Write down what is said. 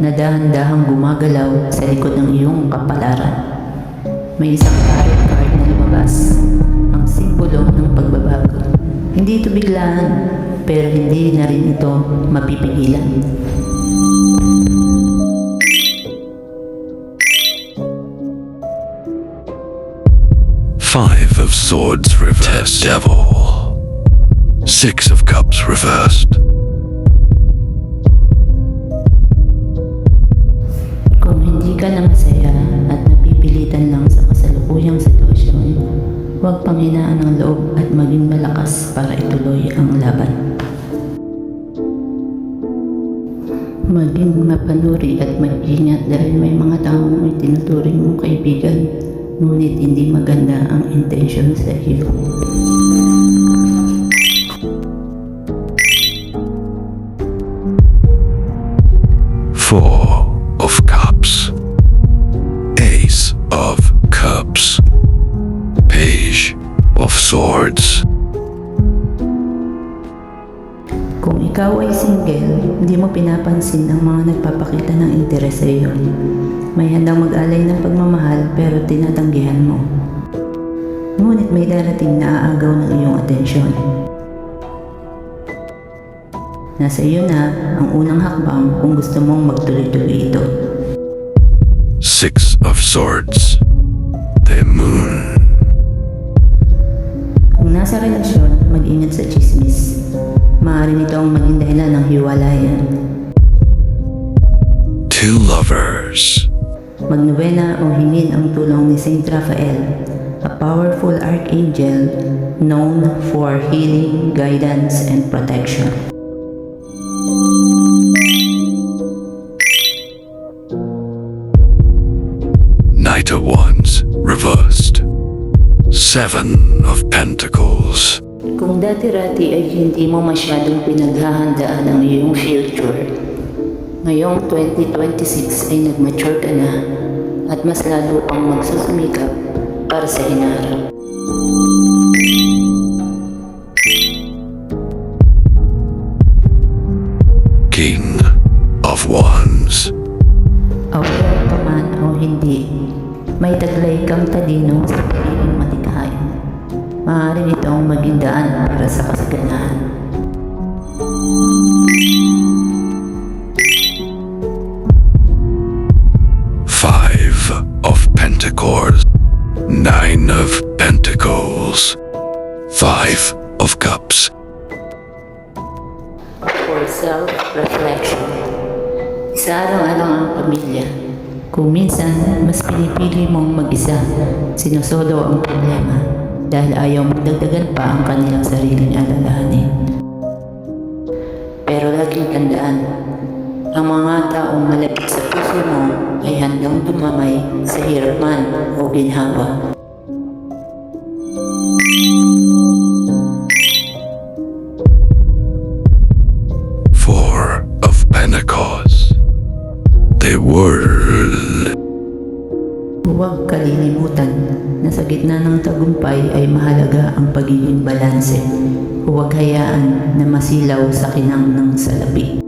na dahan-dahang gumagalaw sa likod ng iyong kapalaran. May isang tarot card na lumabas, ang simbolo ng pagbabago. Hindi ito biglaan, pero hindi na rin ito mapipigilan. Five of Swords reversed. Devil. Six of Cups reversed. Kung hindi ka na masaya at napipilitan lang sa kasalukuyang sitwasyon, huwag panghinaan ang loob at maging malakas para ituloy ang laban. Maging mapanuri at mag-ingat dahil may mga taong itinuturing mong kaibigan, ngunit hindi maganda ang intensyon sa iyo. Four of Cups. Ace of Cups. Page of Swords. Kung ikaw ay single, hindi mo pinapansin ang mga nagpapakita ng interes sa iyo. May handang mag-alay ng pagmamahal pero tinatanggihan mo. Ngunit may darating na aagaw ng iyong atensyon. Nasa iyo na ang unang hakbang kung gusto mong magtuloy-tuloy ito. Six of Swords. The Moon. Kung nasa relasyon, mag-ingat sa chismis. Maaari nito ang maging dahilan ng hiwalayan. Two Lovers. Magnovena o hingin ang tulong ni Saint Raphael, a powerful archangel known for healing, guidance, and protection. Knight of Wands reversed. Seven of Pentacles. Kung dati-rati ay hindi mo masyadong pinaghahandaan ang iyong future, ngayong 2026 ay nag-mature ka na at mas lalo pang magsusumikap para sa hinaharap. King of Wands. Aware ka man o hindi, may taglay kang talino sa pagiging malikhain. Maaari itong maging daan para sa kasaganahan. Five of Pentacles. Nine of Pentacles. Five of Cups. For self-reflection, isa-alang-alang ang pamilya. Kung minsan, mas pinipili mong mag-isa, sinusodo ang problema dahil ayaw magdagdagan pa ang kanilang sariling alalahanin. Pero laging tandaan, ang mga taong malapit sa puso mo ay handang tumamay sa hirap man o ginhawa. Four of Pentacles. The World. Huwag kalilimutan na sa gitna ng tagumpay ay mahalaga ang pagiging balanse. Huwag hayaan na masilaw sa kinang ng salapi.